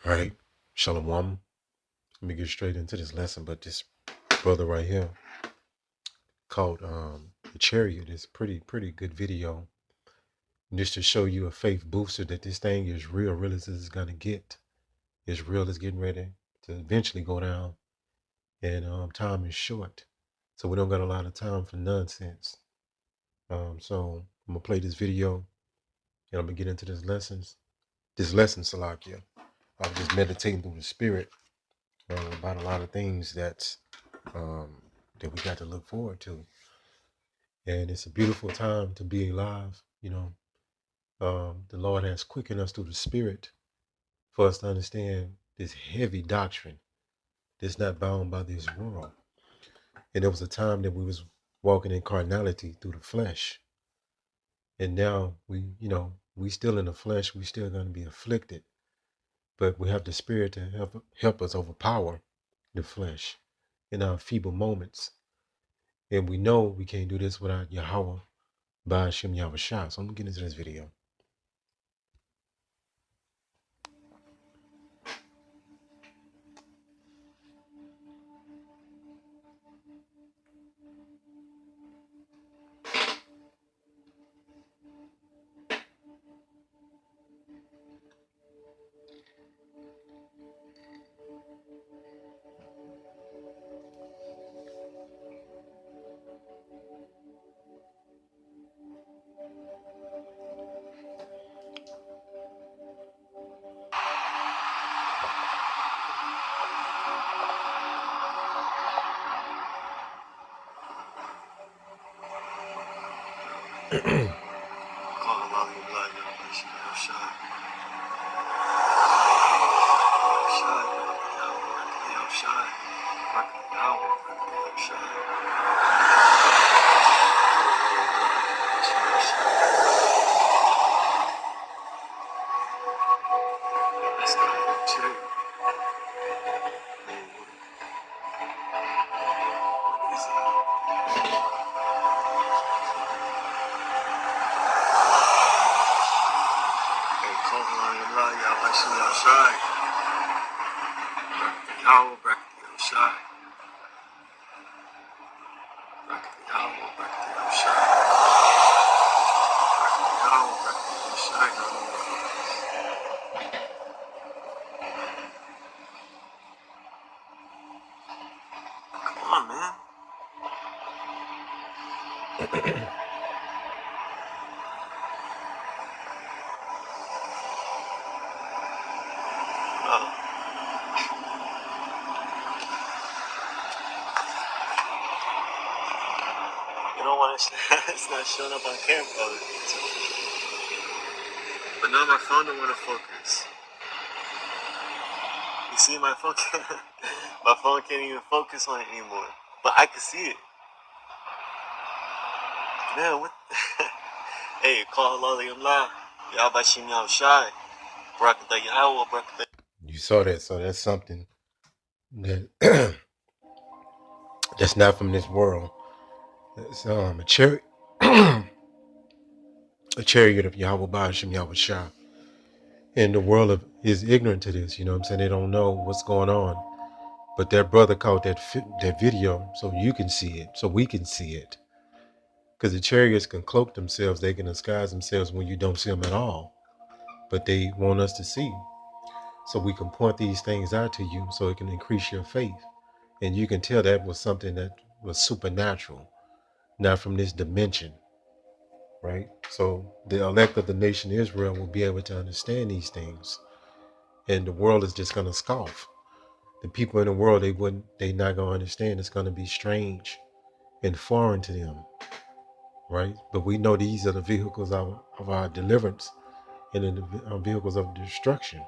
All right, Shalom. Let me get straight into this lesson. But this brother right here called the Chariot is pretty good video. Just to show you a faith booster that this thing is real as it's gonna get. It's real. It's getting ready to eventually go down, and time is short, so we don't got a lot of time for nonsense. So I'm gonna play this video, and I'm gonna get into this lesson, Salakia. I'm just meditating through the spirit about a lot of things um, that we got to look forward to. And it's a beautiful time to be alive. The Lord has quickened us through the spirit for us to understand this heavy doctrine that's not bound by this world. And there was a time that we was walking in carnality through the flesh. And now we still in the flesh, we still going to be afflicted. But we have the spirit to help us overpower the flesh in our feeble moments. And we know we can't do this without Yahweh, Ba'ashem Yahushua. So I'm going to get into this video. Come on, man. You don't want to. It's not showing up on camera. But now my phone don't want to focus. You see, my phone my phone can't even focus on it anymore. But I can see it. Man, what? Hey, call Allah. Yabashim Yahushai. Barakatah Yahweh, Barakatah. You saw that, so that's something that that's not from this world. It's a chariot, a chariot of Yahweh Ba'ashem Yahushua. And the world is ignorant to this. You know what I'm saying? They don't know what's going on. But their brother caught that video, so you can see it, so we can see it. Because the chariots can cloak themselves, they can disguise themselves when you don't see them at all. But they want us to see. So we can point these things out to you so it can increase your faith. And you can tell that was something that was supernatural, not from this dimension, right? So the elect of the nation Israel will be able to understand these things. And the world is just going to scoff. The people in the world, they're not going to understand. It's going to be strange and foreign to them, right? But we know these are the vehicles of our deliverance and the vehicles of destruction.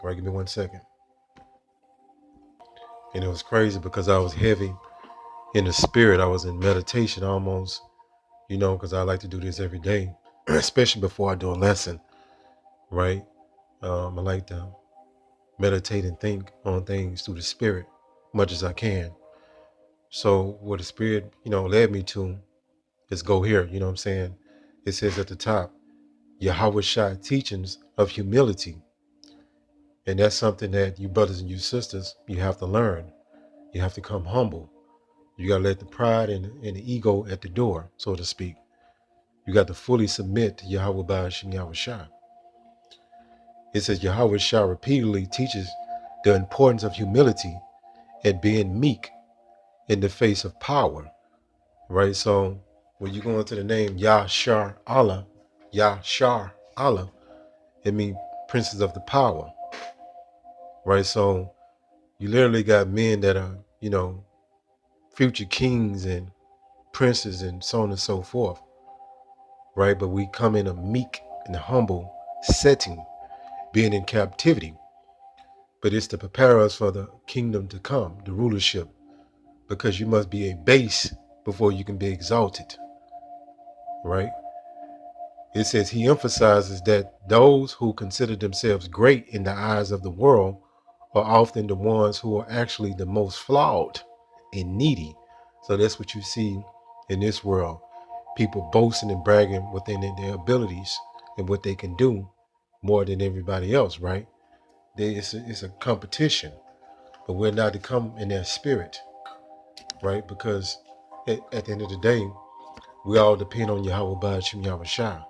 Right, give me 1 second. And it was crazy because I was heavy in the spirit. I was in meditation almost, because I like to do this every day, especially before I do a lesson, right? I like to meditate and think on things through the spirit much as I can. So what the spirit, led me to is go here, you know what I'm saying? It says at the top, Yahweh Shai teachings of humility. And that's something that you brothers and you sisters, you have to learn. You have to come humble. You got to let the pride and the ego at the door, so to speak. You got to fully submit to Yahweh Ba'ashim Yahweh Shah. It says Yahweh Shah repeatedly teaches the importance of humility and being meek in the face of power, right? So when you go into the name Yahshar Allah, Yahshar Allah, it means princes of the power, right? So you literally got men that are, future kings and princes and so on and so forth, right? But we come in a meek and humble setting, being in captivity. But it's to prepare us for the kingdom to come, the rulership, because you must be a base before you can be exalted, right? It says he emphasizes that those who consider themselves great in the eyes of the world are often the ones who are actually the most flawed and needy. So that's what you see in this world. People boasting and bragging within their abilities and what they can do more than everybody else, right? It's a competition, but we're not to come in their spirit, right? Because at the end of the day, we all depend on Yahweh Ba'ashim Yahweh Shah.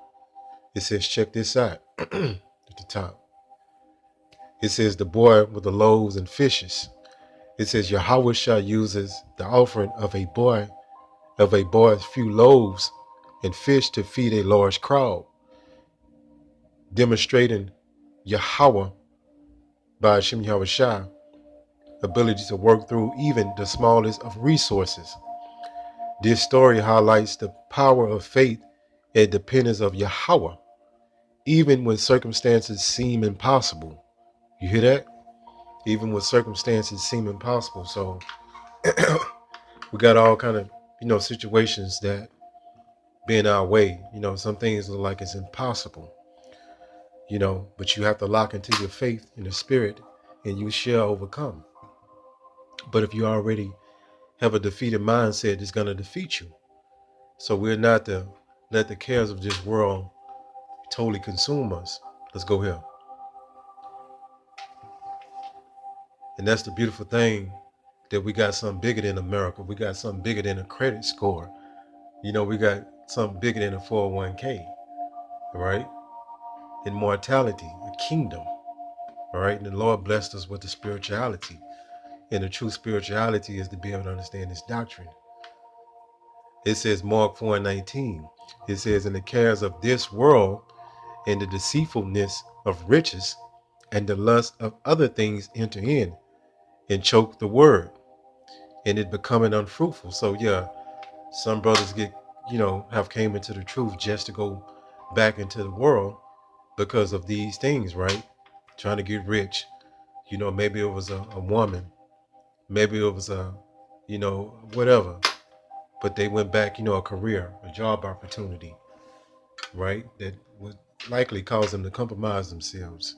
It says, check this out at the top. It says the boy with the loaves and fishes. It says Yahweh Shah uses the offering of a boy's few loaves and fish to feed a large crowd, demonstrating Yahweh Ba'ashim Yahweh Shah ability to work through even the smallest of resources. This story highlights the power of faith and dependence of Yahweh, even when circumstances seem impossible. You hear that? Even when circumstances seem impossible. So we got all kind of, situations that be in our way. Some things look like it's impossible, but you have to lock into your faith in the spirit and you shall overcome. But if you already have a defeated mindset, it's going to defeat you. So we're not to let the cares of this world totally consume us. Let's go here. And that's the beautiful thing, that we got something bigger than America. We got something bigger than a credit score. We got something bigger than a 401k, right? Immortality, a kingdom, all right? And the Lord blessed us with the spirituality. And the true spirituality is to be able to understand this doctrine. It says Mark 4:19. It says, in the cares of this world and the deceitfulness of riches and the lust of other things enter in and choke the word, and it becoming unfruitful. So yeah, some brothers have came into the truth just to go back into the world because of these things, right? Trying to get rich. Maybe it was a woman, maybe it was whatever. But they went back, a career, a job opportunity, right? That would likely cause them to compromise themselves.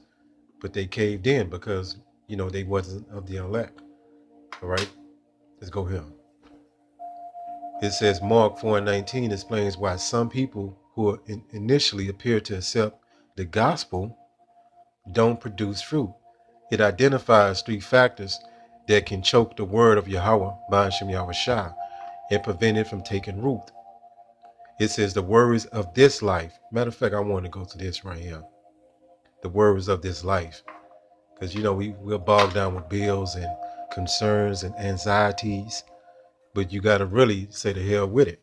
But they caved in because, they wasn't of the elect. All right, let's go here. It says Mark 4:19 explains why some people who initially appear to accept the gospel don't produce fruit. It identifies three factors that can choke the word of Yahweh, Ba'ashim Yahweh Shah, and prevent it from taking root. It says the worries of this life. Matter of fact, I want to go to this right here. The worries of this life. Because, we're bogged down with bills and concerns and anxieties. But you got to really say the hell with it.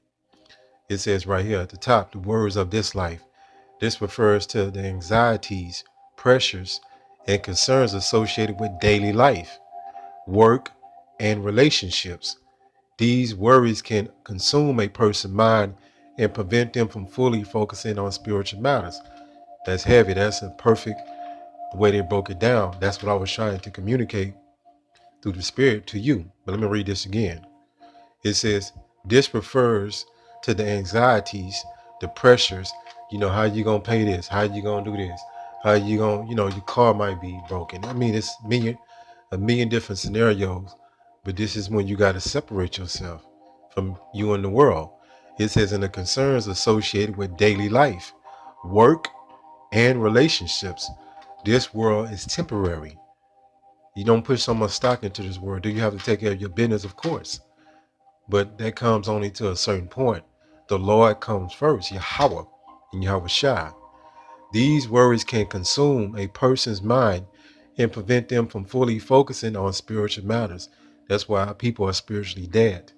It says right here at the top, the worries of this life. This refers to the anxieties, pressures, and concerns associated with daily life, work, and relationships. These worries can consume a person's mind and prevent them from fully focusing on spiritual matters. That's heavy. That's a perfect way they broke it down. That's what I was trying to communicate through the spirit to you. But let me read this again. It says, this refers to the anxieties, the pressures, how you going to pay this? How you going to do this? How you going to, your car might be broken. I mean, it's a million different scenarios, but this is when you got to separate yourself from you and the world. It says, and the concerns associated with daily life, work, and relationships. This world is temporary. You don't put so much stock into this word. Do you have to take care of your business? Of course. But that comes only to a certain point. The Lord comes first, Yahweh and Yahweh Shai. These worries can consume a person's mind and prevent them from fully focusing on spiritual matters. That's why people are spiritually dead.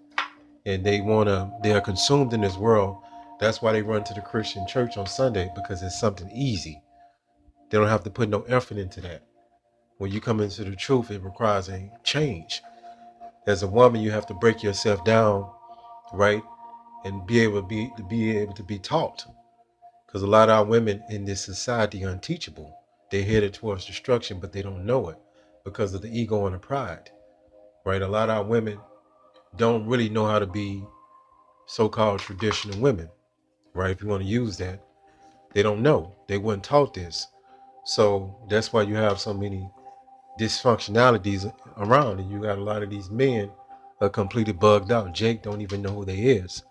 And they are consumed in this world. That's why they run to the Christian church on Sunday, because it's something easy. They don't have to put no effort into that. When you come into the truth, it requires a change. As a woman, you have to break yourself down, right? And be able to be taught. Because a lot of our women in this society are unteachable. They're headed towards destruction, but they don't know it because of the ego and the pride, right? A lot of our women don't really know how to be so-called traditional women, right? If you want to use that, they don't know. They weren't taught this. So that's why you have so many dysfunctionalities around, and you got a lot of these men are completely bugged out. Jake don't even know who they is.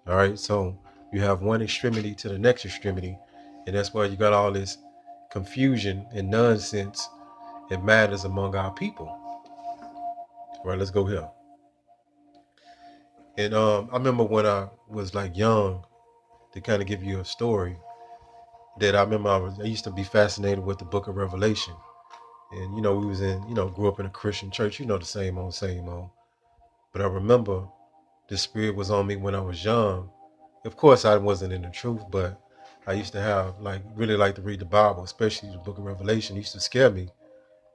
All right, so you have one extremity to the next extremity, and that's why you got all this confusion and nonsense and madness among our people. All right, let's go here. And I remember when I was like young, to kind of give you a story that I remember I used to be fascinated with the Book of Revelation, and we was in grew up in a Christian church, the same old, same old. But I remember the Spirit was on me when I was young. Of course, I wasn't in the truth, but I used to have really like to read the Bible, especially the Book of Revelation. It used to scare me,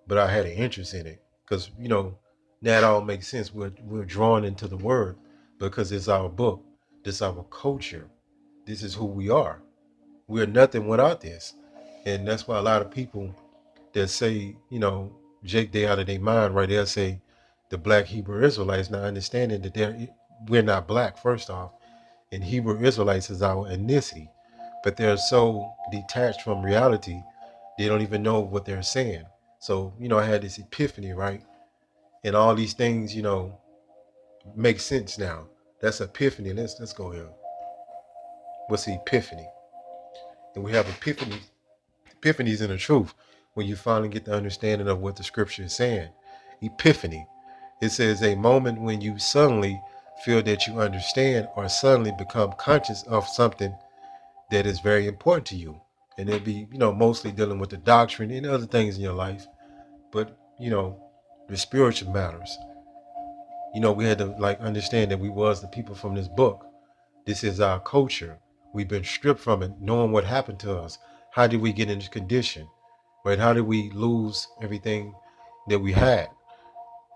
but I had an interest in it because now it all makes sense. We're drawn into the Word because it's our book. This is our culture. This is who we are. We're nothing without this, and that's why a lot of people that say Jake, they out of their mind, right? They'll say the Black Hebrew Israelites, not understanding that we're not black first off, and Hebrew Israelites is our ethnicity, but they're so detached from reality, they don't even know what they're saying. So, I had this epiphany, right? And all these things, make sense now. That's epiphany. Let's go here. What's the epiphany? And we have epiphanies in the truth when you finally get the understanding of what the scripture is saying. Epiphany. It says a moment when you suddenly feel that you understand or suddenly become conscious of something that is very important to you. And it'll be, mostly dealing with the doctrine and other things in your life. But, the spiritual matters. We had to understand that we was the people from this book. This is our culture. We've been stripped from it, knowing what happened to us. How did we get in this condition? Right? How did we lose everything that we had?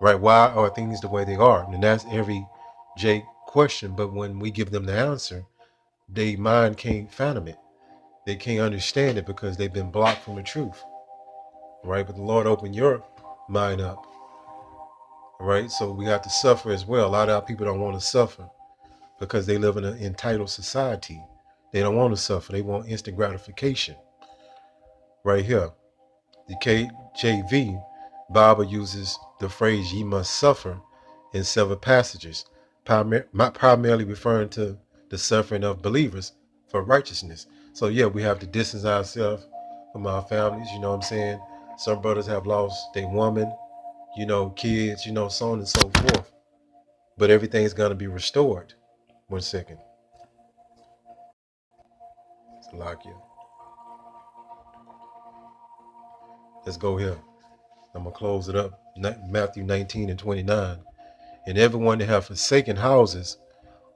Right? Why are things the way they are? And that's every Jake question. But when we give them the answer, their mind can't fathom it. They can't understand it because they've been blocked from the truth. Right? But the Lord opened your mind up. Right? So we have to suffer as well. A lot of our people don't want to suffer because they live in an entitled society. They don't want to suffer. They want instant gratification. Right here. The KJV Bible uses the phrase "ye must suffer" in several passages, primarily referring to the suffering of believers for righteousness. So yeah, we have to distance ourselves from our families, you know what I'm saying? Some brothers have lost their woman, kids, so on and so forth. But everything's gonna be restored. 1 second. Let's lock you. Let's go here. I'm gonna close it up. Matthew 19 and 29. And everyone that have forsaken houses,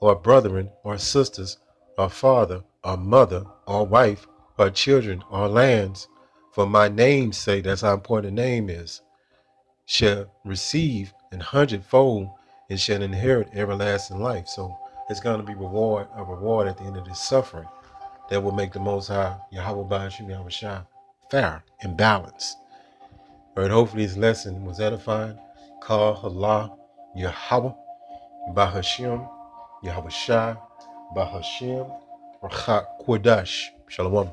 or brethren, or sisters, or father, or mother, or wife, or children, or lands, for my name's sake, that's how important the name is, shall receive an hundredfold and shall inherit everlasting life. So it's going to be a reward at the end of this suffering that will make the Most High, Yahweh Ba'ashim Yahweh Shai, fair and balanced. All right, hopefully this lesson was edifying. Call Allah, Yahweh, Bahashim, Yahweh Shai, Bahashim, Rachak Kodash. Shalom.